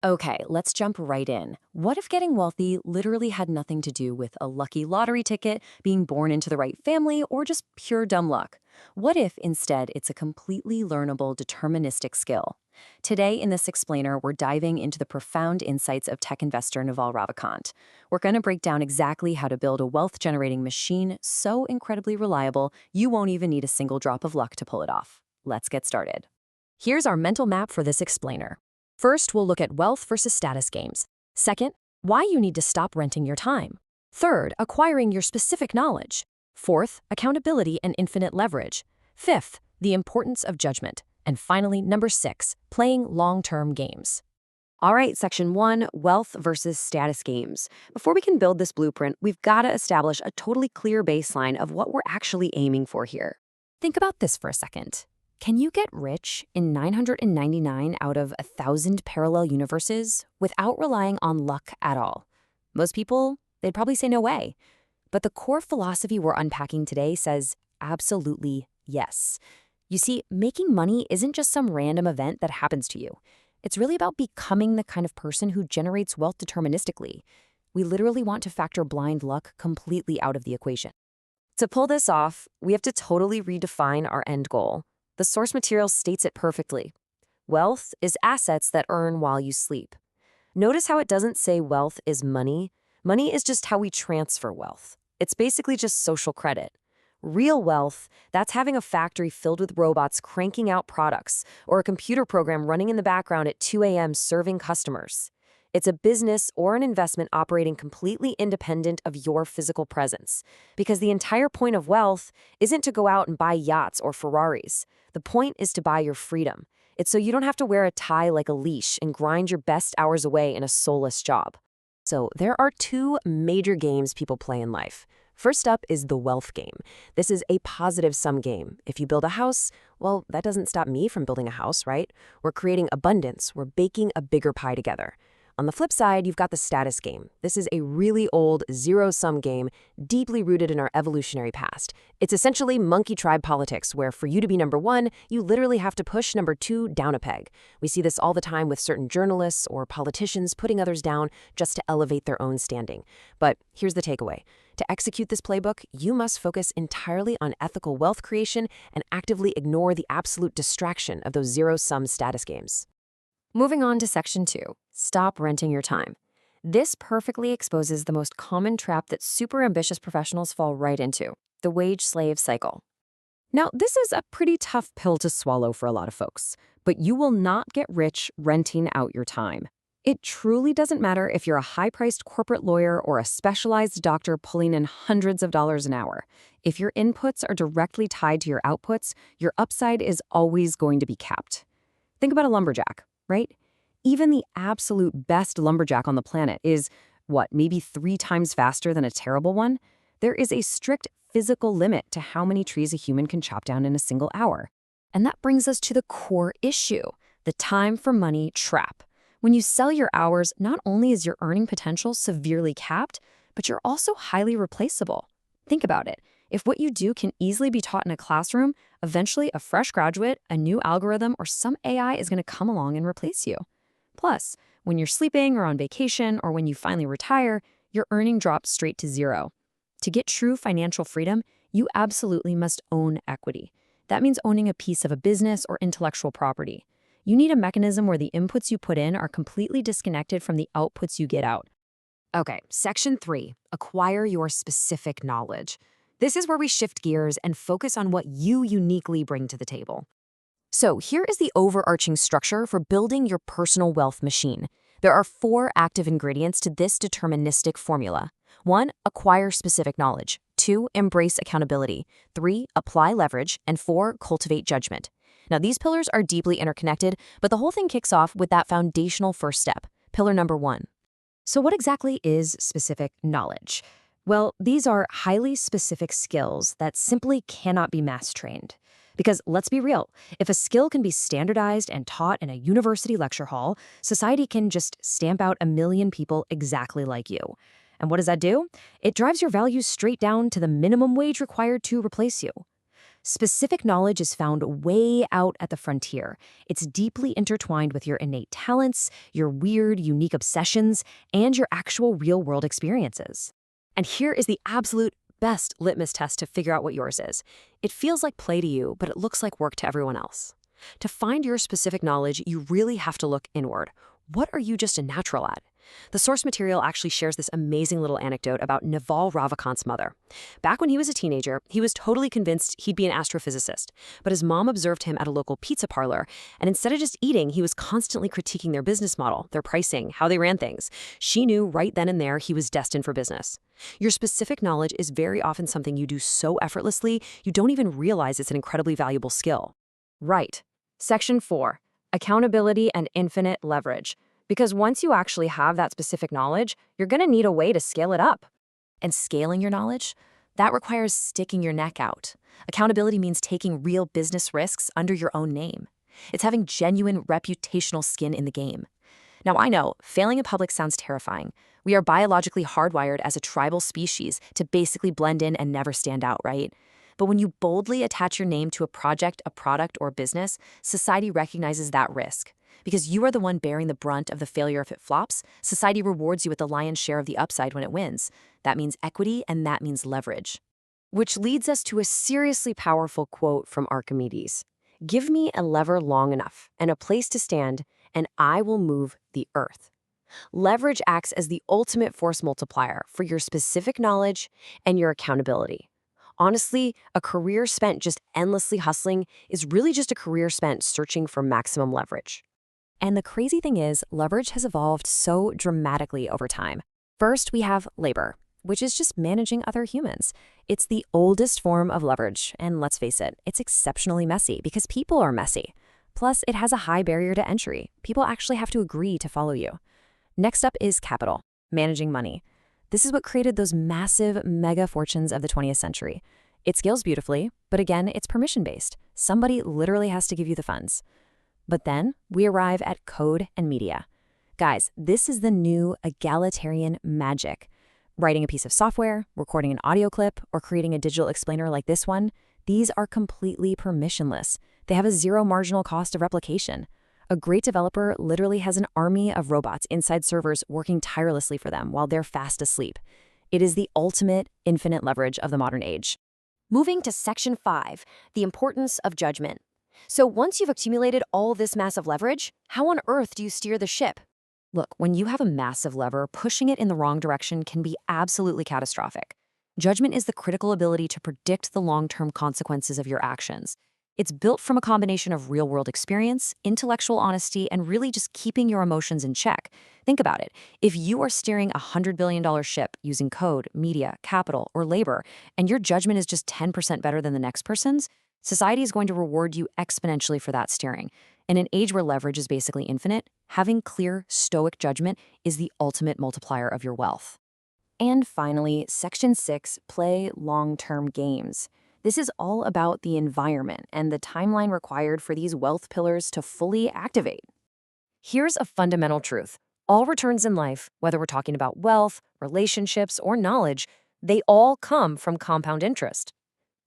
Okay, let's jump right in. What if getting wealthy literally had nothing to do with a lucky lottery ticket, being born into the right family, or just pure dumb luck? What if instead it's a completely learnable, deterministic skill? Today in this explainer, we're diving into the profound insights of tech investor Naval. We're going to break down exactly how to build a wealth-generating machine so incredibly reliable you won't even need a single drop of luck to pull it off. Let's get started. Here's our mental map for this explainer. First, we'll look at wealth versus status games. Second, why you need to stop renting your time. Third, acquiring your specific knowledge. Fourth, accountability and infinite leverage. Fifth, the importance of judgment. And finally, number 6, playing long-term games. All right, section 1, wealth versus status games. Before we can build this blueprint, we've got to establish a totally clear baseline of what we're actually aiming for here. Think about this for a second. Can you get rich in 999 out of 1,000 parallel universes without relying on luck at all? Most people, they'd probably say no way. But the core philosophy we're unpacking today says absolutely yes. You see, making money isn't just some random event that happens to you. It's really about becoming the kind of person who generates wealth deterministically. We literally want to factor blind luck completely out of the equation. To pull this off, we have to totally redefine our end goal. The source material states it perfectly. Wealth is assets that earn while you sleep. Notice how it doesn't say wealth is money. Money is just how we transfer wealth. It's basically just social credit. Real wealth, that's having a factory filled with robots cranking out products, or a computer program running in the background at 2 a.m. serving customers. It's a business or an investment operating completely independent of your physical presence. Because the entire point of wealth isn't to go out and buy yachts or Ferraris. The point is to buy your freedom. It's so you don't have to wear a tie like a leash and grind your best hours away in a soulless job. So there are 2 major games people play in life. First up is the wealth game. This is a positive sum game. If you build a house, well, that doesn't stop me from building a house, right? We're creating abundance. We're baking a bigger pie together. On the flip side, you've got the status game. This is a really old zero-sum game deeply rooted in our evolutionary past. It's essentially monkey tribe politics, where for you to be number 1, you literally have to push number 2 down a peg. We see this all the time with certain journalists or politicians putting others down just to elevate their own standing. But here's the takeaway. To execute this playbook, you must focus entirely on ethical wealth creation and actively ignore the absolute distraction of those zero-sum status games. Moving on to section 2, stop renting your time. This perfectly exposes the most common trap that super ambitious professionals fall right into, the wage-slave cycle. Now, this is a pretty tough pill to swallow for a lot of folks, but you will not get rich renting out your time. It truly doesn't matter if you're a high-priced corporate lawyer or a specialized doctor pulling in hundreds of dollars an hour. If your inputs are directly tied to your outputs, your upside is always going to be capped. Think about a lumberjack, right? Even the absolute best lumberjack on the planet is, maybe 3 times faster than a terrible one? There is a strict physical limit to how many trees a human can chop down in a single hour. And that brings us to the core issue, the time for money trap. When you sell your hours, not only is your earning potential severely capped, but you're also highly replaceable. Think about it. If what you do can easily be taught in a classroom, eventually a fresh graduate, a new algorithm, or some AI is going to come along and replace you. Plus, when you're sleeping or on vacation or when you finally retire, your earning drops straight to 0. To get true financial freedom, you absolutely must own equity. That means owning a piece of a business or intellectual property. You need a mechanism where the inputs you put in are completely disconnected from the outputs you get out. Okay, section 3, acquire your specific knowledge. This is where we shift gears and focus on what you uniquely bring to the table. So here is the overarching structure for building your personal wealth machine. There are 4 active ingredients to this deterministic formula. 1, acquire specific knowledge. 2, embrace accountability. 3, apply leverage. And 4, cultivate judgment. Now, these pillars are deeply interconnected, but the whole thing kicks off with that foundational first step, pillar number 1. So what exactly is specific knowledge? Well, these are highly specific skills that simply cannot be mass-trained. Because let's be real, if a skill can be standardized and taught in a university lecture hall, society can just stamp out a million people exactly like you. And what does that do? It drives your values straight down to the minimum wage required to replace you. Specific knowledge is found way out at the frontier. It's deeply intertwined with your innate talents, your weird, unique obsessions, and your actual real-world experiences. And here is the absolute best litmus test to figure out what yours is. It feels like play to you, but it looks like work to everyone else. To find your specific knowledge, you really have to look inward. What are you just a natural at? The source material actually shares this amazing little anecdote about Naval Ravikant's mother. Back when he was a teenager, he was totally convinced he'd be an astrophysicist, but his mom observed him at a local pizza parlor, and instead of just eating, he was constantly critiquing their business model, their pricing, how they ran things. She knew right then and there he was destined for business. Your specific knowledge is very often something you do so effortlessly, you don't even realize it's an incredibly valuable skill. Right. Section 4. Accountability and infinite leverage. Because once you actually have that specific knowledge, you're going to need a way to scale it up. And scaling your knowledge? That requires sticking your neck out. Accountability means taking real business risks under your own name. It's having genuine reputational skin in the game. Now, I know, failing in public sounds terrifying. We are biologically hardwired as a tribal species to basically blend in and never stand out, right? But when you boldly attach your name to a project, a product, or a business, society recognizes that risk. Because you are the one bearing the brunt of the failure if it flops, society rewards you with the lion's share of the upside when it wins. That means equity, and that means leverage. Which leads us to a seriously powerful quote from Archimedes. "Give me a lever long enough and a place to stand, and I will move the earth." Leverage acts as the ultimate force multiplier for your specific knowledge and your accountability. Honestly, a career spent just endlessly hustling is really just a career spent searching for maximum leverage. And the crazy thing is, leverage has evolved so dramatically over time. First, we have labor, which is just managing other humans. It's the oldest form of leverage, and let's face it, it's exceptionally messy because people are messy. Plus, it has a high barrier to entry. People actually have to agree to follow you. Next up is capital, managing money. This is what created those massive mega fortunes of the 20th century. It scales beautifully, but again, it's permission-based. Somebody literally has to give you the funds. But then we arrive at code and media. Guys, this is the new egalitarian magic. Writing a piece of software, recording an audio clip, or creating a digital explainer like this one, these are completely permissionless. They have a zero marginal cost of replication. A great developer literally has an army of robots inside servers working tirelessly for them while they're fast asleep. It is the ultimate infinite leverage of the modern age. Moving to Section 5, the importance of judgment. So once you've accumulated all this massive leverage, how on earth do you steer the ship? Look, when you have a massive lever, pushing it in the wrong direction can be absolutely catastrophic. Judgment is the critical ability to predict the long-term consequences of your actions. It's built from a combination of real-world experience, intellectual honesty, and really just keeping your emotions in check. Think about it. If you are steering a $100 billion ship using code, media, capital, or labor, and your judgment is just 10% better than the next person's, society is going to reward you exponentially for that steering. In an age where leverage is basically infinite, having clear, stoic judgment is the ultimate multiplier of your wealth. And finally, Section 6, play long-term games. This is all about the environment and the timeline required for these wealth pillars to fully activate. Here's a fundamental truth. All returns in life, whether we're talking about wealth, relationships, or knowledge, they all come from compound interest.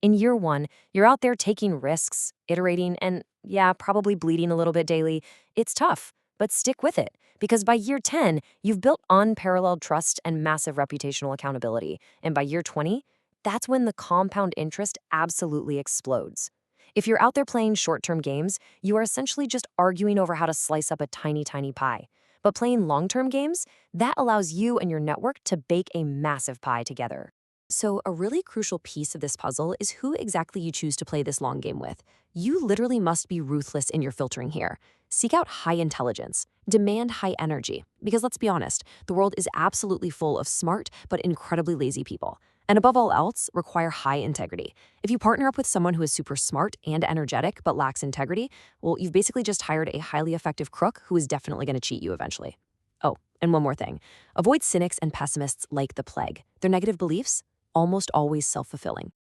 In year one, you're out there taking risks, iterating, and yeah, probably bleeding a little bit daily. It's tough, but stick with it, because by year 10, you've built unparalleled trust and massive reputational accountability. And by year 20, that's when the compound interest absolutely explodes. If you're out there playing short-term games, you are essentially just arguing over how to slice up a tiny, tiny pie. But playing long-term games, that allows you and your network to bake a massive pie together. So a really crucial piece of this puzzle is who exactly you choose to play this long game with. You literally must be ruthless in your filtering here. Seek out high intelligence. Demand high energy. Because let's be honest, the world is absolutely full of smart but incredibly lazy people. And above all else, require high integrity. If you partner up with someone who is super smart and energetic but lacks integrity, well, you've basically just hired a highly effective crook who is definitely going to cheat you eventually. Oh, and one more thing. Avoid cynics and pessimists like the plague. Their negative beliefs, almost always self-fulfilling.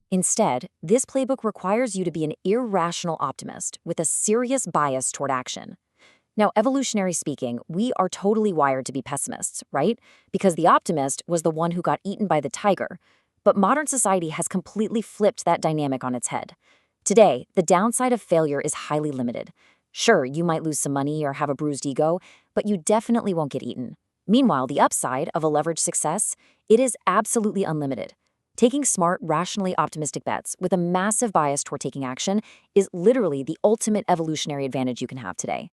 Instead, this playbook requires you to be an irrational optimist with a serious bias toward action. Now, evolutionary speaking, we are totally wired to be pessimists, right? Because the optimist was the one who got eaten by the tiger. But modern society has completely flipped that dynamic on its head. Today, the downside of failure is highly limited. Sure, you might lose some money or have a bruised ego, but you definitely won't get eaten. Meanwhile, the upside of a leveraged success, it is absolutely unlimited. Taking smart, rationally optimistic bets with a massive bias toward taking action is literally the ultimate evolutionary advantage you can have today.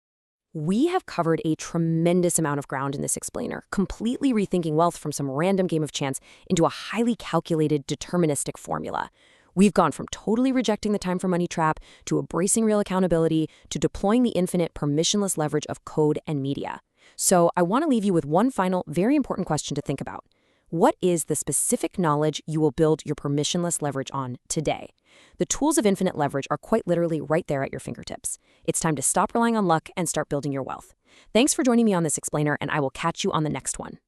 We have covered a tremendous amount of ground in this explainer, completely rethinking wealth from some random game of chance into a highly calculated, deterministic formula. We've gone from totally rejecting the time for money trap to embracing real accountability to deploying the infinite permissionless leverage of code and media. So I want to leave you with one final, very important question to think about. What is the specific knowledge you will build your permissionless leverage on today? The tools of infinite leverage are quite literally right there at your fingertips. It's time to stop relying on luck and start building your wealth. Thanks for joining me on this explainer, and I will catch you on the next one.